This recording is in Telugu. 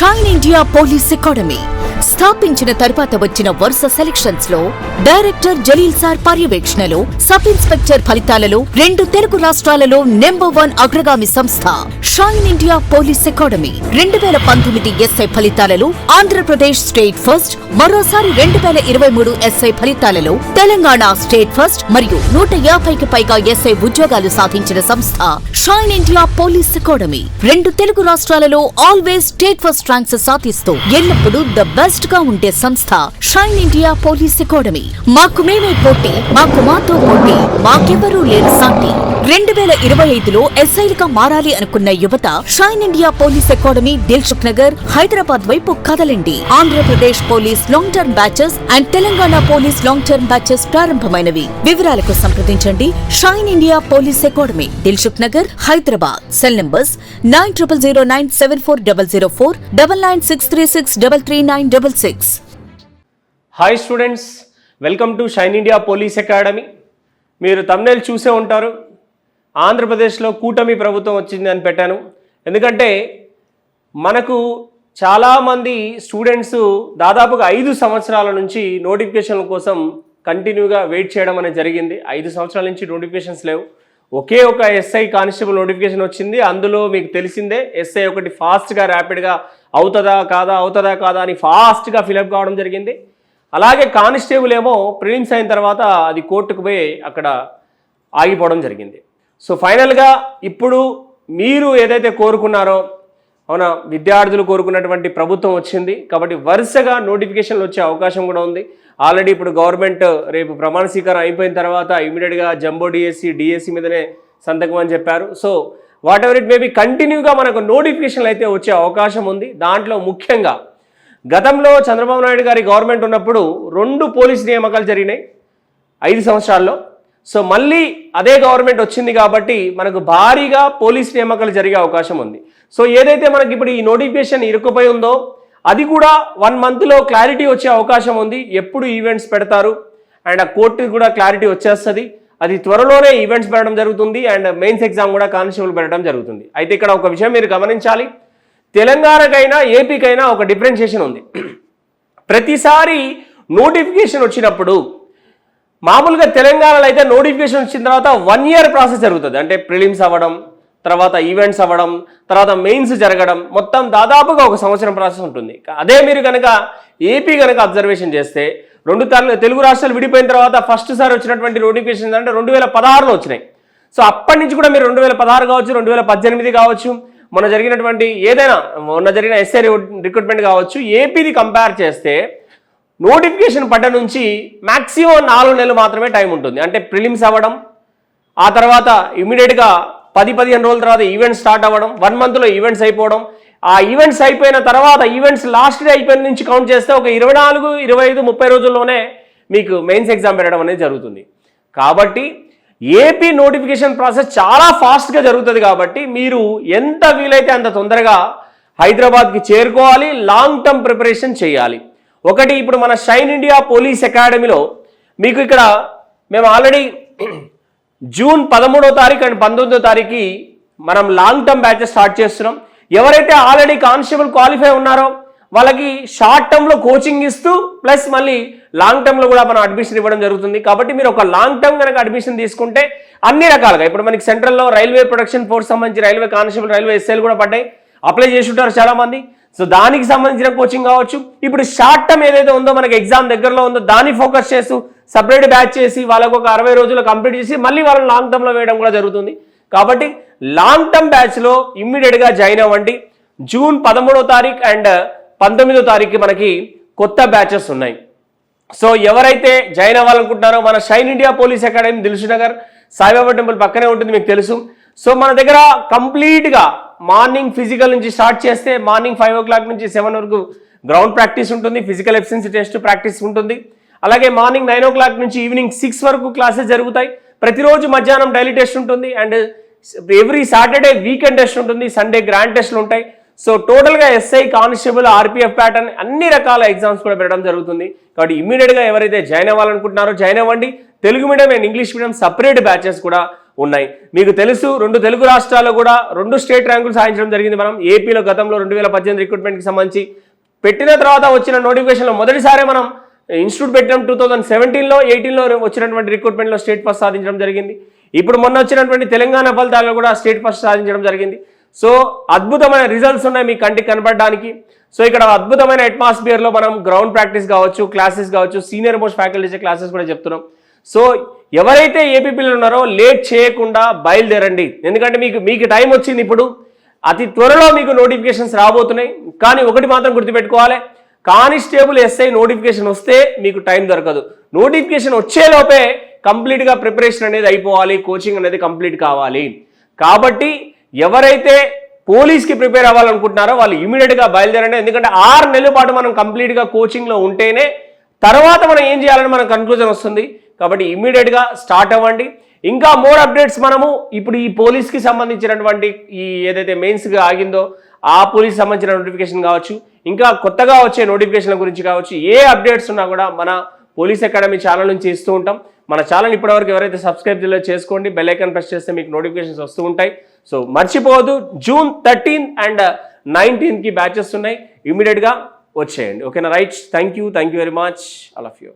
షైన్ ఇండియా పోలీస్ అకాడమీ స్థాపించిన తర్వాత వచ్చిన వరుస సెలక్షన్స్ లో డైరెక్టర్ జలీల్ సార్ పర్యవేక్షణలో సబ్ ఇన్స్పెక్టర్ ఫలితాలలో 2 తెలుగు రాష్ట్రాలలో నంబర్ 1 అగ్రగామి సంస్థ shine India Police academy 2019 SI ఫలితాలలో ఆంధ్రప్రదేశ్ స్టేట్ ఫస్ట్, మరోసారి 2023 ఎస్ఐ ఫలితాలలో తెలంగాణ స్టేట్ ఫస్ట్ మరియు 150కి పైగా ఎస్ఐ ఉద్యోగాలు సాధించిన సంస్థ shine India Police academy 2 Telugu రాష్ట్రాలలో ఆల్వేస్ స్టేట్ ఫస్ట్ ర్యాంక్స్ సాధిస్తూ ఎల్లప్పుడూ ద బెస్ట్ గా ఉండే సంస్థ షైన్ ఇండియా పోలీస్ అకాడమీ. మాకు మేమే పోటీ, మాకు మాతో పోటీ, మాకెవరూ లేరు సాటి. 2025లో ఎస్ఐలుగా మారాలి అనుకున్న యువత Shine India Police Academy Dilsukh Nagar, Hyderabad వైపు కదలండి. Andhra Pradesh police long term batches and Telangana police long term batches ప్రారంభమైనవి. వివరాలకు సంప్రదించండి Shine India Police Academy, Dilsukh Nagar, Hyderabad. Cell numbers 9009740004, 9963633966. Hi students, welcome to Shine India Police Academy. మీరు థంబ్నెయిల్ చూసే ఉంటారు, ఆంధ్రప్రదేశ్లో కూటమి ప్రభుత్వం వచ్చింది అని పెట్టాను. ఎందుకంటే మనకు చాలామంది స్టూడెంట్స్ దాదాపుగా 5 సంవత్సరాల నుంచి నోటిఫికేషన్ల కోసం కంటిన్యూగా వెయిట్ చేయడం అనేది జరిగింది. 5 సంవత్సరాల నుంచి నోటిఫికేషన్స్ లేవు. ఒకే ఒక ఎస్ఐ కానిస్టేబుల్ నోటిఫికేషన్ వచ్చింది. అందులో మీకు తెలిసిందే, ఎస్ఐ ఒకటి ఫాస్ట్గా ర్యాపిడ్గా అవుతుందా కాదా అని ఫాస్ట్గా ఫిలప్ కావడం జరిగింది. అలాగే కానిస్టేబుల్ ఏమో ప్రిలిమ్స్ అయిన తర్వాత అది కోర్టుకు పోయి అక్కడ ఆగిపోవడం జరిగింది. సో ఫైనల్గా ఇప్పుడు మీరు ఏదైతే కోరుకున్నారో, అవునా, విద్యార్థులు కోరుకున్నటువంటి ప్రభుత్వం వచ్చింది. కాబట్టి వరుసగా నోటిఫికేషన్లు వచ్చే అవకాశం కూడా ఉంది. ఆల్రెడీ ఇప్పుడు గవర్నమెంట్ రేపు ప్రమాణ స్వీకారం అయిపోయిన తర్వాత ఇమీడియట్గా జంబో డిఎస్సి మీదనే సంతకం అని చెప్పారు. So what ever it maybe కంటిన్యూగా మనకు నోటిఫికేషన్లు అయితే వచ్చే అవకాశం ఉంది. దాంట్లో ముఖ్యంగా గతంలో చంద్రబాబు నాయుడు గారి గవర్నమెంట్ ఉన్నప్పుడు 2 పోలీస్ నియామకాలు జరిగినాయి 5 సంవత్సరాల్లో. సో మళ్ళీ అదే గవర్నమెంట్ వచ్చింది కాబట్టి మనకు భారీగా పోలీస్ నియామకాలు జరిగే అవకాశం ఉంది. సో ఏదైతే మనకి ఇప్పుడు ఈ నోటిఫికేషన్ ఇరుక్కుపోయి ఉందో అది కూడా 1 మంత్లో క్లారిటీ వచ్చే అవకాశం ఉంది. ఎప్పుడు ఈవెంట్స్ పెడతారు అండ్ ఆ కోర్టుకి కూడా క్లారిటీ వచ్చేస్తుంది. అది త్వరలోనే ఈవెంట్స్ పెట్టడం జరుగుతుంది అండ్ మెయిన్స్ ఎగ్జామ్ కూడా కానిస్టేబుల్ పెట్టడం జరుగుతుంది. అయితే ఇక్కడ ఒక విషయం మీరు గమనించాలి, తెలంగాణకైనా ఏపీకైనా ఒక డిఫరెన్షియేషన్ ఉంది. ప్రతిసారి నోటిఫికేషన్ వచ్చినప్పుడు మామూలుగా తెలంగాణలో అయితే నోటిఫికేషన్ వచ్చిన తర్వాత 1 ఇయర్ ప్రాసెస్ జరుగుతుంది. అంటే ప్రిలిమ్స్ అవ్వడం, తర్వాత ఈవెంట్స్ అవ్వడం, తర్వాత మెయిన్స్ జరగడం, మొత్తం దాదాపుగా 1 సంవత్సరం ప్రాసెస్ ఉంటుంది. అదే మీరు కనుక ఏపీ కనుక అబ్జర్వేషన్ చేస్తే 2 తెలుగు రాష్ట్రాలు విడిపోయిన తర్వాత ఫస్ట్ సారి వచ్చినటువంటి నోటిఫికేషన్ అంటే 2016లో వచ్చినాయి. సో అప్పటి నుంచి కూడా మీరు 2016 కావచ్చు, 2018 కావచ్చు, మొన్న జరిగిన ఎస్ఐ రిక్రూట్మెంట్ కావచ్చు, ఏపీది కంపేర్ చేస్తే నోటిఫికేషన్ పడ్డ నుంచి మ్యాక్సిమం 4 నెలలు మాత్రమే టైం ఉంటుంది. అంటే ప్రిలిమ్స్ అవ్వడం, ఆ తర్వాత ఇమీడియట్గా 10-15 రోజుల తర్వాత ఈవెంట్స్ స్టార్ట్ అవ్వడం, 1 మంత్లో ఈవెంట్స్ అయిపోవడం, ఆ ఈవెంట్స్ అయిపోయిన తర్వాత ఈవెంట్స్ లాస్ట్ డే అయిపోయిన నుంచి కౌంట్ చేస్తే ఒక 24, 25, 30 రోజుల్లోనే మీకు మెయిన్స్ ఎగ్జామ్ పెట్టడం అనేది జరుగుతుంది. కాబట్టి ఏపీ నోటిఫికేషన్ ప్రాసెస్ చాలా ఫాస్ట్గా జరుగుతుంది. కాబట్టి మీరు ఎంత వీలైతే అంత తొందరగా హైదరాబాద్కి చేరుకోవాలి, లాంగ్ టర్మ్ ప్రిపరేషన్ చేయాలి. ఒకటి, ఇప్పుడు మన షైన్ ఇండియా పోలీస్ అకాడమీలో మీకు ఇక్కడ మేము ఆల్రెడీ జూన్ 13వ తారీఖు అండ్ 19వ తారీఖు మనం లాంగ్ టర్మ్ బ్యాచెస్ స్టార్ట్ చేస్తున్నాం. ఎవరైతే ఆల్రెడీ కానిస్టేబుల్ క్వాలిఫై ఉన్నారో వాళ్ళకి షార్ట్ టర్మ్లో కోచింగ్ ఇస్తూ ప్లస్ మళ్ళీ లాంగ్ టర్మ్లో కూడా మనం అడ్మిషన్ ఇవ్వడం జరుగుతుంది. కాబట్టి మీరు ఒక లాంగ్ టర్మ్ కనుక అడ్మిషన్ తీసుకుంటే అన్ని రకాలుగా, ఇప్పుడు మనకి సెంట్రల్లో రైల్వే ప్రొడక్షన్ ఫోర్స్ సంబంధించి రైల్వే కానిస్టేబుల్, రైల్వే ఎస్ఐలు కూడా పడ్డాయి, అప్లై చేసి ఉంటారు చాలామంది. సో దానికి సంబంధించిన కోచింగ్ కావచ్చు. ఇప్పుడు షార్ట్ టర్మ్ ఏదైతే ఉందో మనకి ఎగ్జామ్ దగ్గరలో ఉందో దాన్ని ఫోకస్ చేస్తూ సపరేట్ బ్యాచ్ చేసి వాళ్ళకు ఒక 60 రోజులు కంప్లీట్ చేసి మళ్ళీ వాళ్ళని లాంగ్ టర్మ్లో వేయడం కూడా జరుగుతుంది. కాబట్టి లాంగ్ టర్మ్ బ్యాచ్లో ఇమ్మీడియట్గా జాయిన్ అవ్వండి. జూన్ 13వ తారీఖు అండ్ 19వ తారీఖు మనకి కొత్త బ్యాచెస్ ఉన్నాయి. సో ఎవరైతే జాయిన్ అవ్వాలనుకుంటున్నారో మన shine India Police Academy Dilsukh Nagar Saibaba temple పక్కనే ఉంటుంది, మీకు తెలుసు. సో మన దగ్గర కంప్లీట్గా మార్నింగ్ ఫిజికల్ నుంచి స్టార్ట్ చేస్తే మార్నింగ్ 5 o'clock నుంచి 7 వరకు గ్రౌండ్ ప్రాక్టీస్ ఉంటుంది, ఫిజికల్ ఎఫిషియన్సీ టెస్ట్ ప్రాక్టీస్ ఉంటుంది. అలాగే మార్నింగ్ 9 o'clock నుంచి ఈవినింగ్ 6 వరకు క్లాసెస్ జరుగుతాయి. ప్రతిరోజు మధ్యాహ్నం డైలీ టెస్ట్ ఉంటుంది and every Saturday weekend test ఉంటుంది, సండే గ్రాండ్ టెస్ట్లు ఉంటాయి. సో టోటల్గా ఎస్ఐ, కానిస్టేబుల్, ఆర్పిఎఫ్ ప్యాటర్న్ అన్ని రకాల ఎగ్జామ్స్ కూడా పెట్టడం జరుగుతుంది. కాబట్టి ఇమ్మీడియట్గా ఎవరైతే జాయిన్ అవ్వాలనుకుంటున్నారో జాయిన్ అవ్వండి. Telugu medium and English medium separate batches కూడా ఉన్నాయి. మీకు తెలుసు 2 తెలుగు రాష్ట్రాల్లో కూడా 2 స్టేట్ ర్యాంకులు సాధించడం జరిగింది. మనం ఏపీలో గతంలో 2018 రిక్రూట్మెంట్కి సంబంధించి పెట్టిన తర్వాత వచ్చిన నోటిఫికేషన్లో మొదటిసారి మనం ఇన్స్టిట్యూట్ పెట్టిన 2017లో 18లో వచ్చినటువంటి రిక్రూట్మెంట్లో స్టేట్ ఫస్ట్ సాధించడం జరిగింది. ఇప్పుడు మొన్న వచ్చినటువంటి తెలంగాణ ఫలితాల్లో కూడా స్టేట్ ఫస్ట్ సాధించడం జరిగింది. సో అద్భుతమైన రిజల్ట్స్ ఉన్నాయి మీ కంటికి కనపడడానికి. సో ఇక్కడ అద్భుతమైన అట్మాస్ఫియర్లో మనం గ్రౌండ్ ప్రాక్టీస్ కావచ్చు, క్లాసెస్ కావచ్చు, సీనియర్ మోస్ట్ ఫ్యాకల్టీ క్లాసెస్ కూడా చెప్తున్నాం. సో ఎవరైతే ఏపీ పిల్లలు ఉన్నారో లేట్ చేయకుండా బయలుదేరండి. ఎందుకంటే మీకు టైం వచ్చింది. ఇప్పుడు అతి త్వరలో మీకు నోటిఫికేషన్స్ రాబోతున్నాయి. కానీ ఒకటి మాత్రం గుర్తుపెట్టుకోవాలి, కానిస్టేబుల్ ఎస్ఐ నోటిఫికేషన్ వస్తే మీకు టైం దొరకదు. నోటిఫికేషన్ వచ్చేలోపే కంప్లీట్గా ప్రిపరేషన్ అనేది అయిపోవాలి, కోచింగ్ అనేది కంప్లీట్ కావాలి. కాబట్టి ఎవరైతే పోలీస్కి ప్రిపేర్ అవ్వాలనుకుంటున్నారో వాళ్ళు ఇమీడియట్గా బయలుదేరండి. ఎందుకంటే 6 నెలల పాటు మనం కంప్లీట్గా కోచింగ్లో ఉంటేనే తర్వాత మనం ఏం చేయాలని మన కన్క్లూజన్ వస్తుంది. కాబట్టి ఇమీడియట్గా స్టార్ట్ అవ్వండి. ఇంకా మోర్ అప్డేట్స్ మనము ఇప్పుడు ఈ పోలీస్కి సంబంధించినటువంటి ఈ ఏదైతే మెయిన్స్గా ఆగిందో ఆ పోలీస్ సంబంధించిన నోటిఫికేషన్ కావచ్చు, ఇంకా కొత్తగా వచ్చే నోటిఫికేషన్ల గురించి కావచ్చు, ఏ అప్డేట్స్ ఉన్నా కూడా మన పోలీస్ అకాడమీ ఛానల్ నుంచి ఇస్తూ ఉంటాం. మన ఛానల్ ఇప్పటివరకు ఎవరైతే సబ్స్క్రైబ్ చేయలేదో చేసుకోండి, బెల్ ఐకాన్ ప్రెస్ చేస్తే మీకు నోటిఫికేషన్స్ వస్తూ ఉంటాయి. సో మర్చిపోవద్దు, June 13 and 19కి బ్యాచెస్ ఉన్నాయి, ఇమీడియట్గా వచ్చేయండి. ఓకేనా? Right, thank you very much all of you.